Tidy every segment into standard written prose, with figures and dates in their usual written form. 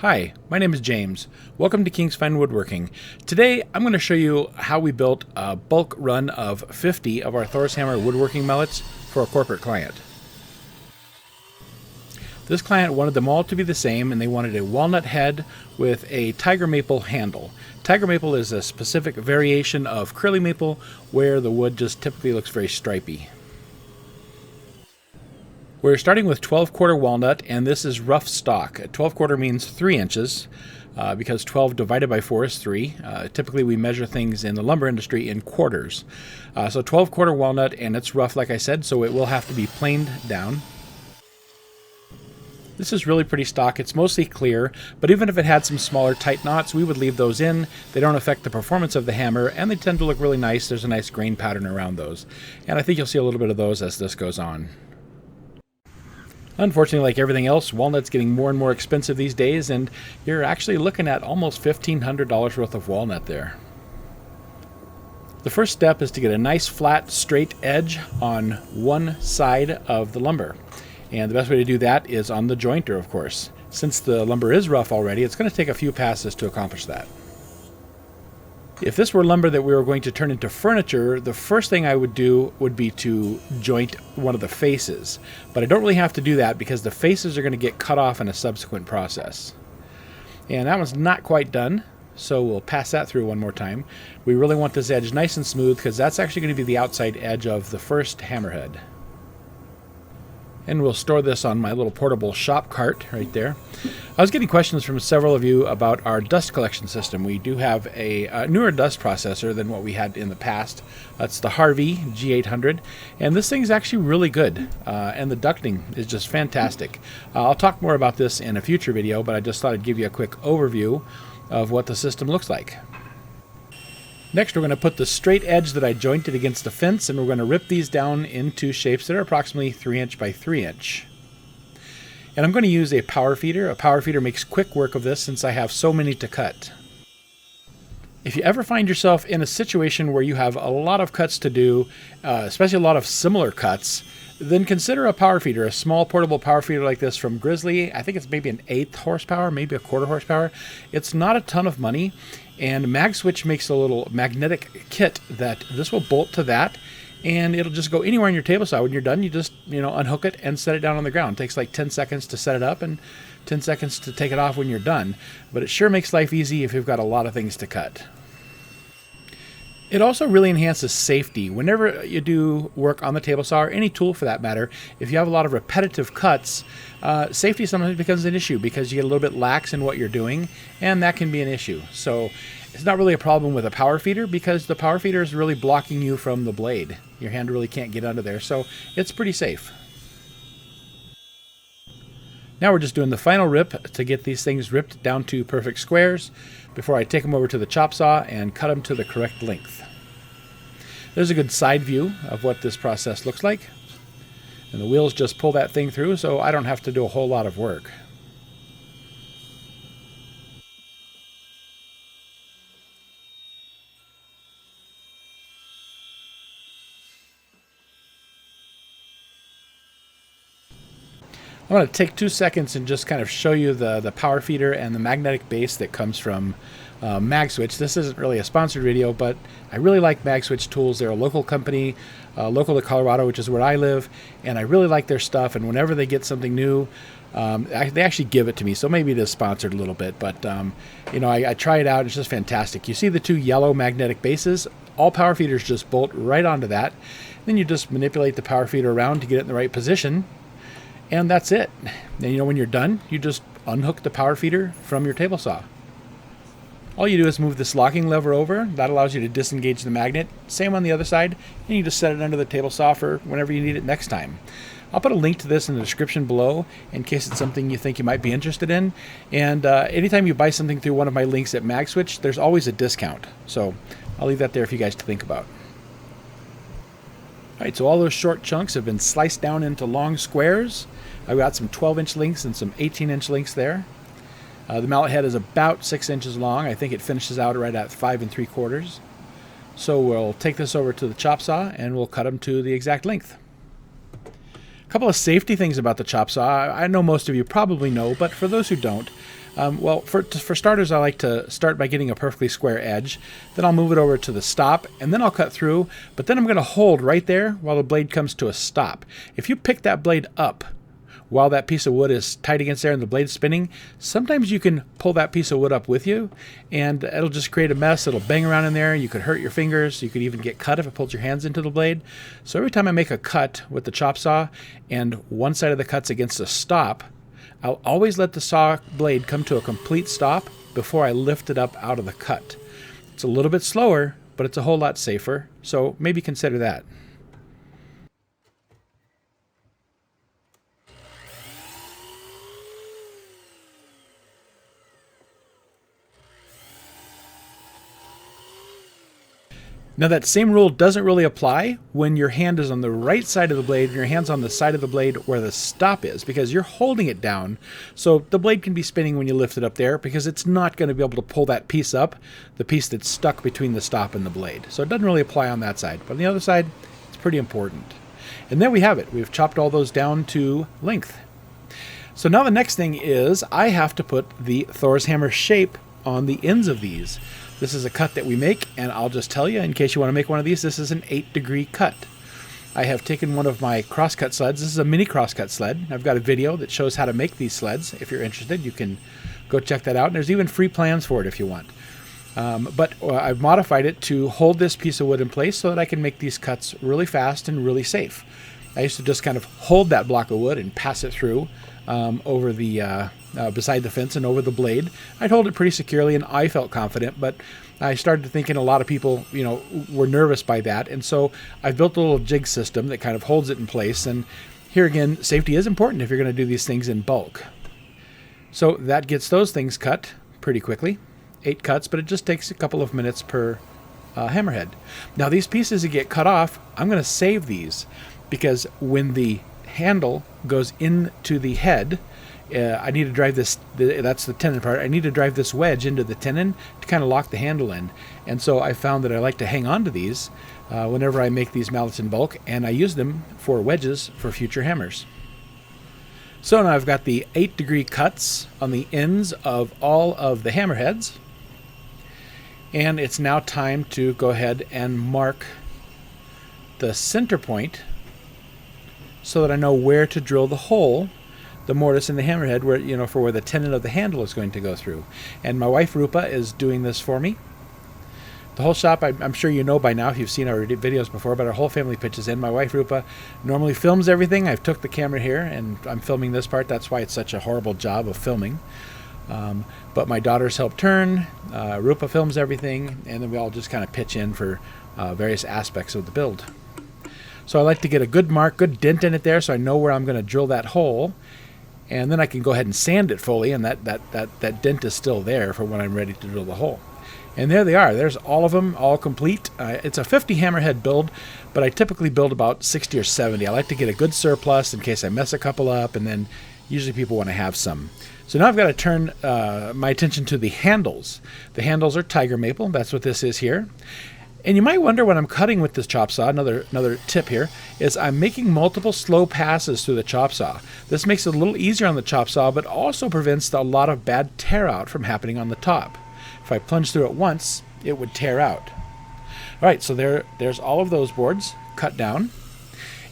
Hi, my name is James. Welcome to King's Fine Woodworking. Today I'm going to show you how we built a bulk run of 50 of our Thors hammer woodworking mallets for a corporate client. This client wanted them all to be the same, and they wanted a walnut head with a tiger maple handle. Tiger maple is a specific variation of curly maple where the wood just typically looks very stripy. We're starting with 12-quarter walnut, and this is rough stock. 12-quarter means 3 inches, because 12 divided by 4 is 3. Typically we measure things in the lumber industry in quarters. So 12-quarter walnut, and it's rough like I said, so it will have to be planed down. This is really pretty stock. It's mostly clear, but even if it had some smaller tight knots, we would leave those in. They don't affect the performance of the hammer, and they tend to look really nice. There's a nice grain pattern around those. And I think you'll see a little bit of those as this goes on. Unfortunately, like everything else, walnut's getting more and more expensive these days, and you're actually looking at almost $1,500 worth of walnut there. The first step is to get a nice flat straight edge on one side of the lumber. And the best way to do that is on the jointer, of course. Since the lumber is rough already, it's going to take a few passes to accomplish that. If this were lumber that we were going to turn into furniture, the first thing I would do would be to joint one of the faces. But I don't really have to do that because the faces are going to get cut off in a subsequent process. And that one's not quite done, so we'll pass that through one more time. We really want this edge nice and smooth because that's actually going to be the outside edge of the first hammerhead. And we'll store this on my little portable shop cart right there. I was getting questions from several of you about our dust collection system. We do have a newer dust processor than what we had in the past. That's the Harvey G800, and this thing's actually really good, and the ducting is just fantastic. I'll talk more about this in a future video, but I just thought I'd give you a quick overview of what the system looks like. Next, we're going to put the straight edge that I jointed against the fence, and we're going to rip these down into shapes that are approximately 3 inch by 3 inch. And I'm going to use a power feeder. A power feeder makes quick work of this since I have so many to cut. If you ever find yourself in a situation where you have a lot of cuts to do, especially a lot of similar cuts, then consider a power feeder, a small portable power feeder like this from Grizzly. I think it's maybe an 1/8 horsepower, maybe a 1/4 horsepower. It's not a ton of money, and MagSwitch makes a little magnetic kit that this will bolt to that, and it'll just go anywhere on your table saw. When you're done, you just unhook it and set it down on the ground. It takes like 10 seconds to set it up and 10 seconds to take it off when you're done, but it sure makes life easy if you've got a lot of things to cut. It also really enhances safety. Whenever you do work on the table saw, or any tool for that matter, if you have a lot of repetitive cuts, safety sometimes becomes an issue because you get a little bit lax in what you're doing, and that can be an issue. So it's not really a problem with a power feeder because the power feeder is really blocking you from the blade. Your hand really can't get under there, so it's pretty safe. Now we're just doing the final rip to get these things ripped down to perfect squares before I take them over to the chop saw and cut them to the correct length. There's a good side view of what this process looks like. And the wheels just pull that thing through, so I don't have to do a whole lot of work. I'm going to take 2 seconds and just kind of show you the power feeder and the magnetic base that comes from MagSwitch. This isn't really a sponsored video, but I really like MagSwitch tools. They're a local company, local to Colorado, which is where I live, and I really like their stuff. And whenever they get something new, they actually give it to me. So maybe it is sponsored a little bit, but I try it out. It's just fantastic. You see the 2 yellow magnetic bases? All power feeders just bolt right onto that. Then you just manipulate the power feeder around to get it in the right position. And that's it. And when you're done, you just unhook the power feeder from your table saw. All you do is move this locking lever over. That allows you to disengage the magnet. Same on the other side. And you just set it under the table saw for whenever you need it next time. I'll put a link to this in the description below in case it's something you think you might be interested in. And anytime you buy something through one of my links at MagSwitch, there's always a discount. So I'll leave that there for you guys to think about. Alright, so all those short chunks have been sliced down into long squares. I've got some 12-inch links and some 18-inch links there. The mallet head is about 6 inches long. I think it finishes out right at 5 3/4. So we'll take this over to the chop saw and we'll cut them to the exact length. A couple of safety things about the chop saw. I know most of you probably know, but for those who don't, Well, for starters, I like to start by getting a perfectly square edge. Then I'll move it over to the stop, and then I'll cut through. But then I'm going to hold right there while the blade comes to a stop. If you pick that blade up while that piece of wood is tight against there and the blade's spinning, sometimes you can pull that piece of wood up with you, and it'll just create a mess. It'll bang around in there. You could hurt your fingers. You could even get cut if it pulls your hands into the blade. So every time I make a cut with the chop saw and one side of the cut's against a stop, I'll always let the saw blade come to a complete stop before I lift it up out of the cut. It's a little bit slower, but it's a whole lot safer, so maybe consider that. Now that same rule doesn't really apply when your hand is on the right side of the blade and your hand's on the side of the blade where the stop is, because you're holding it down. So the blade can be spinning when you lift it up there because it's not going to be able to pull that piece up, the piece that's stuck between the stop and the blade. So it doesn't really apply on that side. But on the other side, it's pretty important. And there we have it. We've chopped all those down to length. So now the next thing is I have to put the Thors hammer shape on the ends of these. This is a cut that we make, and I'll just tell you, in case you want to make one of these, this is an 8-degree cut. I have taken one of my crosscut sleds. This is a mini crosscut sled. I've got a video that shows how to make these sleds. If you're interested, you can go check that out. And there's even free plans for it if you want. But I've modified it to hold this piece of wood in place so that I can make these cuts really fast and really safe. I used to just kind of hold that block of wood and pass it through over the beside the fence and over the blade. I'd hold it pretty securely, and I felt confident, but I started thinking a lot of people, were nervous by that, and so I've built a little jig system that kind of holds it in place. And here again, safety is important if you're going to do these things in bulk. So that gets those things cut pretty quickly. 8 cuts, but it just takes a couple of minutes per hammerhead. Now these pieces that get cut off, I'm going to save these, because when the handle goes into the head, I need to drive this, that's the tenon part, I need to drive this wedge into the tenon to kind of lock the handle in. And so I found that I like to hang on to these whenever I make these mallets in bulk, and I use them for wedges for future hammers. So now I've got the 8-degree cuts on the ends of all of the hammerheads, and it's now time to go ahead and mark the center point so that I know where to drill the hole, the mortise in the hammerhead, where for where the tenon of the handle is going to go through. And my wife Rupa is doing this for me. The whole shop, I'm sure you know by now if you've seen our videos before, but our whole family pitches in. My wife Rupa normally films everything. I've took the camera here and I'm filming this part. That's why it's such a horrible job of filming. But my daughters help turn. Rupa films everything, and then we all just kind of pitch in for various aspects of the build. So I like to get a good mark, good dent in it there, so I know where I'm going to drill that hole. And then I can go ahead and sand it fully, and that dent is still there for when I'm ready to drill the hole. And there they are. There's all of them, all complete. It's a 50 hammerhead build, but I typically build about 60 or 70. I like to get a good surplus in case I mess a couple up, and then usually people want to have some. So now I've got to turn my attention to the handles. The handles are tiger maple. That's what this is here. And you might wonder when I'm cutting with this chop saw, another tip here, is I'm making multiple slow passes through the chop saw. This makes it a little easier on the chop saw, but also prevents a lot of bad tear out from happening on the top. If I plunge through it once, it would tear out. All right, so there's all of those boards cut down.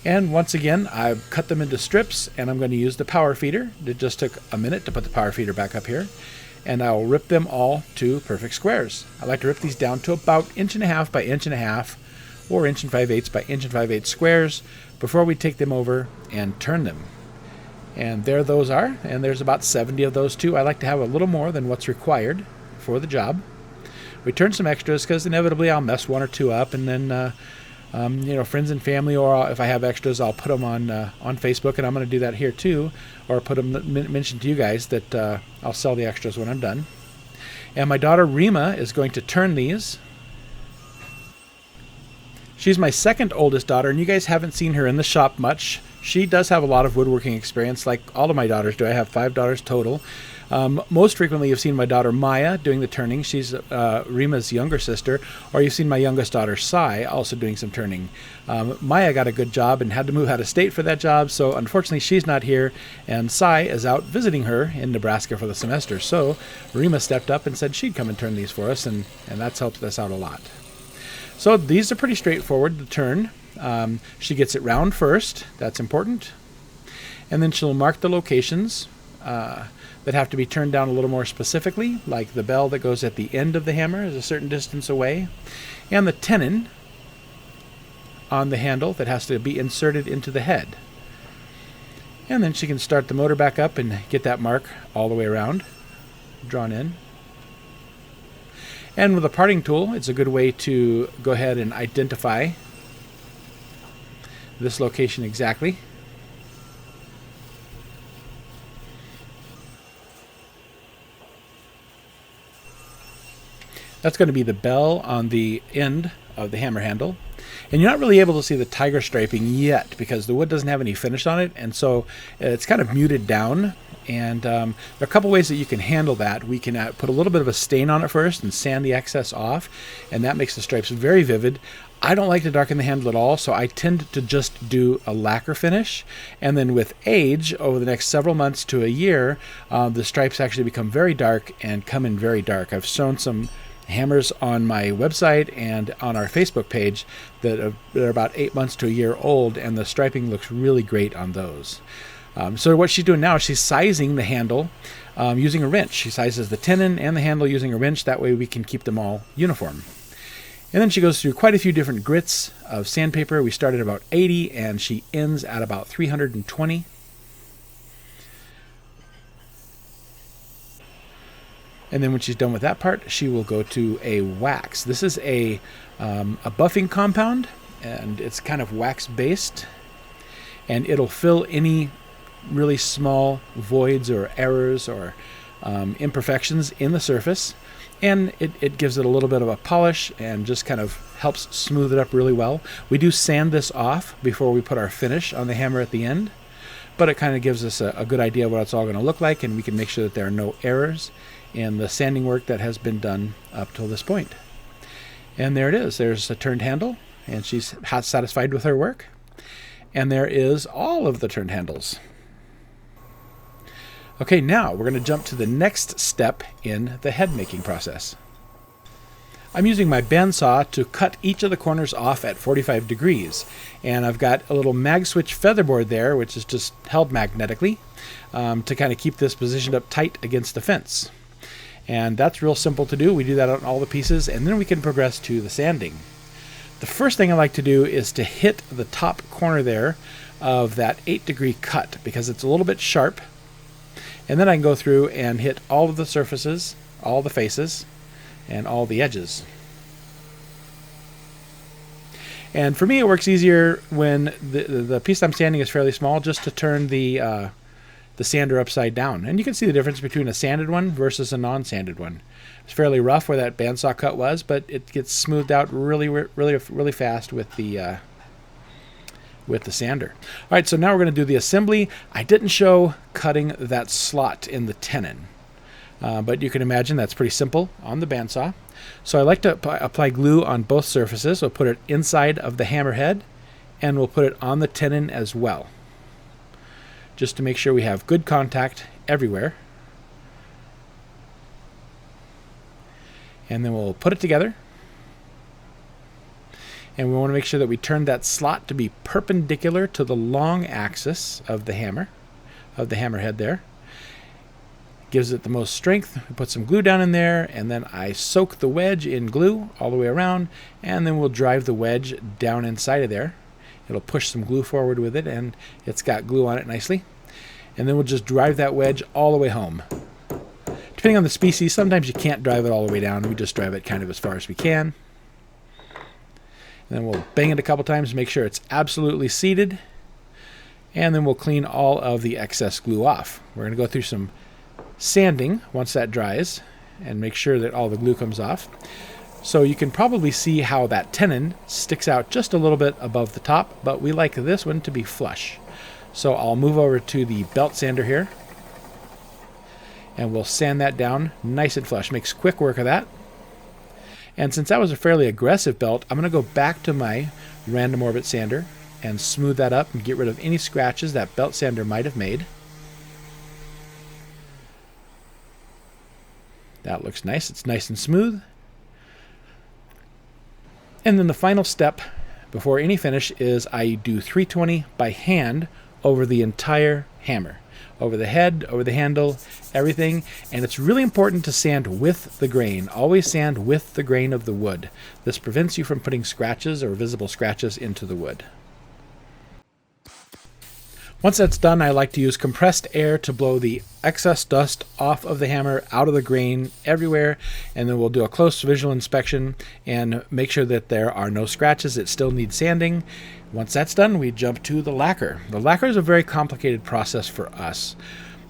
And once again, I've cut them into strips, and I'm going to use the power feeder. It just took a minute to put the power feeder back up here. And I'll rip them all to perfect squares. I like to rip these down to about 1.5 by 1.5 or 1 5/8 by 1 5/8 squares before we take them over and turn them. And there those are, and there's about 70 of those too. I like to have a little more than what's required for the job. We turn some extras because inevitably I'll mess one or two up, and then friends and family, or if I have extras, I'll put them on Facebook, and I'm going to do that here too, or put them mention to you guys that I'll sell the extras when I'm done. And my daughter Rima is going to turn these. She's my second oldest daughter, and you guys haven't seen her in the shop much. She does have a lot of woodworking experience, like all of my daughters do. I have 5 daughters total. Most frequently, you've seen my daughter Maya doing the turning. She's Rima's younger sister, or you've seen my youngest daughter Sai also doing some turning. Maya got a good job and had to move out of state for that job, so unfortunately she's not here, and Sai is out visiting her in Nebraska for the semester. So Rima stepped up and said she'd come and turn these for us, and that's helped us out a lot. So these are pretty straightforward to turn. She gets it round first. That's important. And then she'll mark the locations that have to be turned down a little more specifically, like the bell that goes at the end of the hammer is a certain distance away, and the tenon on the handle that has to be inserted into the head. And then she can start the motor back up and get that mark all the way around, drawn in. And with a parting tool, it's a good way to go ahead and identify this location exactly. That's going to be the bell on the end of the hammer handle. And you're not really able to see the tiger striping yet because the wood doesn't have any finish on it, and so it's kind of muted down. And there are a couple ways that you can handle that. We can put a little bit of a stain on it first and sand the excess off, and that makes the stripes very vivid. I don't like to darken the handle at all, so I tend to just do a lacquer finish. And then with age, over the next several months to a year, the stripes actually become very dark and come in very dark. I've shown some hammers on my website and on our Facebook page that are about 8 months to a year old, and the striping looks really great on those. So what she's doing now is she's sizing the handle using a wrench. She sizes the tenon and the handle using a wrench. That way we can keep them all uniform. And then she goes through quite a few different grits of sandpaper. We start at about 80 and she ends at about 320. And then when she's done with that part, she will go to a wax. This is a buffing compound, and it's kind of wax-based. And it'll fill any really small voids or errors or imperfections in the surface. And it gives it a little bit of a polish and just kind of helps smooth it up really well. We do sand this off before we put our finish on the hammer at the end. But it kind of gives us a good idea of what it's all going to look like, and we can make sure that there are no errors in the sanding work that has been done up till this point. And there it is. There's a turned handle, and she's satisfied with her work. And there is all of the turned handles. Okay, now we're going to jump to the next step in the head making process. I'm using my bandsaw to cut each of the corners off at 45 degrees. And I've got a little mag switch featherboard there, which is just held magnetically to kind of keep this positioned up tight against the fence. And that's real simple to do. We do that on all the pieces, and then we can progress to the sanding. The first thing I like to do is to hit the top corner there of that 8-degree cut because it's a little bit sharp. And then I can go through and hit all of the surfaces, all the faces, and all the edges. And for me, it works easier when the piece I'm sanding is fairly small, just to turn the sander upside down. And you can see the difference between a sanded one versus a non-sanded one. It's fairly rough where that bandsaw cut was, but it gets smoothed out really fast with the sander. All right, so now we're going to do the assembly. I didn't show cutting that slot in the tenon, but you can imagine that's pretty simple on the bandsaw. So I like to apply glue on both surfaces. We'll put it inside of the hammerhead, and we'll put it on the tenon as well, just to make sure we have good contact everywhere. And then we'll put it together. And we want to make sure that we turn that slot to be perpendicular to the long axis of the hammer, of the hammerhead there. Gives it the most strength. We put some glue down in there, and then I soak the wedge in glue all the way around, and then we'll drive the wedge down inside of there. It'll push some glue forward with it, and it's got glue on it nicely. And then we'll just drive that wedge all the way home. Depending on the species, sometimes you can't drive it all the way down. We just drive it kind of as far as we can. And then we'll bang it a couple times to make sure it's absolutely seated. And then we'll clean all of the excess glue off. We're going to go through some sanding once that dries and make sure that all the glue comes off. So you can probably see how that tenon sticks out just a little bit above the top, but we like this one to be flush. So I'll move over to the belt sander here, and we'll sand that down nice and flush. Makes quick work of that. And since that was a fairly aggressive belt, I'm going to go back to my random orbit sander and smooth that up and get rid of any scratches that belt sander might have made. That looks nice. It's nice and smooth. And then the final step before any finish is I do 320 by hand over the entire hammer. Over the head, over the handle, everything. And it's really important to sand with the grain. Always sand with the grain of the wood. This prevents you from putting scratches or visible scratches into the wood. Once that's done, I like to use compressed air to blow the excess dust off of the hammer, out of the grain, everywhere, and then we'll do a close visual inspection and make sure that there are no scratches. It still needs sanding. Once that's done, we jump to the lacquer. The lacquer is a very complicated process for us.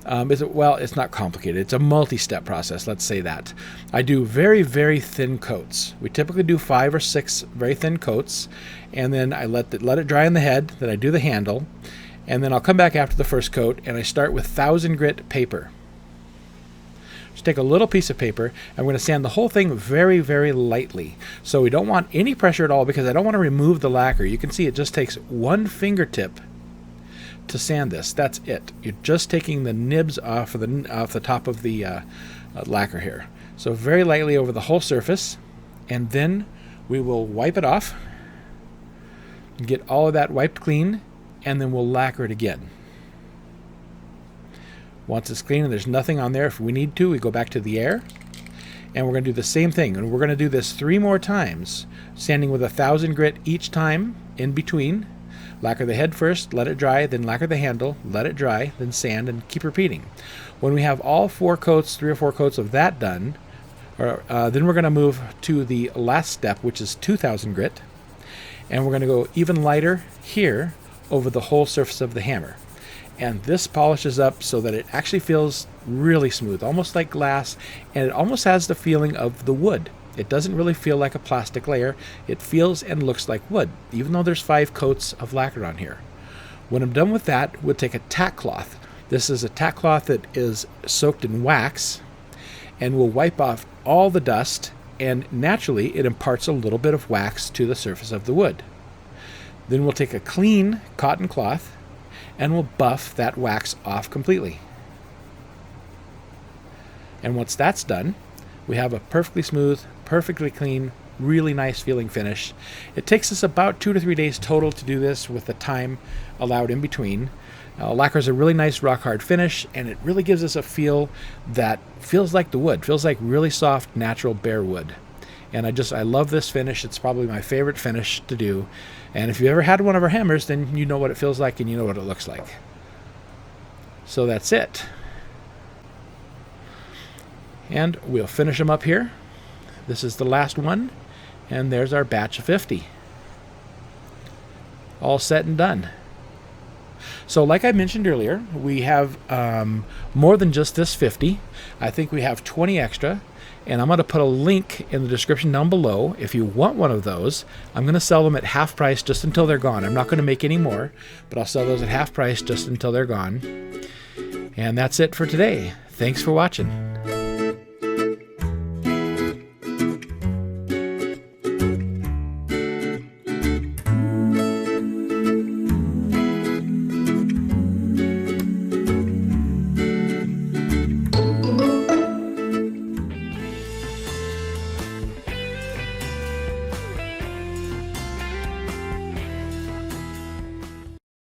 Well, it's not complicated. It's a multi-step process, let's say that. I do very, very thin coats. We typically do 5 or 6 very thin coats, and then I let it dry on the head, then I do the handle, and then I'll come back after the first coat and I start with 1000 grit paper. Just take a little piece of paper. I'm going to sand the whole thing very, very lightly. So we don't want any pressure at all because I don't want to remove the lacquer. You can see it just takes one fingertip to sand this. That's it. You're just taking the nibs off the top of the lacquer here. So very lightly over the whole surface, and then we will wipe it off and get all of that wiped clean, and then we'll lacquer it again. Once it's clean and there's nothing on there, if we need to, we go back to the air, and we're going to do the same thing. And we're going to do this 3 more times, sanding with 1000 grit each time in between. Lacquer the head first, let it dry, then lacquer the handle, let it dry, then sand, and keep repeating. When we have all 4 coats, 3 or 4 coats of that done, then we're going to move to the last step, which is 2000 grit, and we're going to go even lighter here over the whole surface of the hammer. And this polishes up so that it actually feels really smooth, almost like glass, and it almost has the feeling of the wood. It doesn't really feel like a plastic layer. It feels and looks like wood, even though there's 5 coats of lacquer on here. When I'm done with that, we'll take a tack cloth. This is a tack cloth that is soaked in wax, and we'll wipe off all the dust, and naturally it imparts a little bit of wax to the surface of the wood. Then we'll take a clean cotton cloth and we'll buff that wax off completely. And once that's done, we have a perfectly smooth, perfectly clean, really nice feeling finish. It takes us about 2 to 3 days total to do this with the time allowed in between. Lacquer is a really nice rock hard finish, and it really gives us a feel that feels like the wood, feels like really soft, natural bare wood. And I love this finish. It's probably my favorite finish to do. And if you ever had one of our hammers, then you know what it feels like and you know what it looks like. So that's it. And we'll finish them up here. This is the last one. And there's our batch of 50. All set and done. So like I mentioned earlier, we have more than just this 50. I think we have 20 extra. And I'm going to put a link in the description down below. If you want one of those, I'm going to sell them at half price just until they're gone. I'm not going to make any more, but I'll sell those at half price just until they're gone. And that's it for today. Thanks for watching.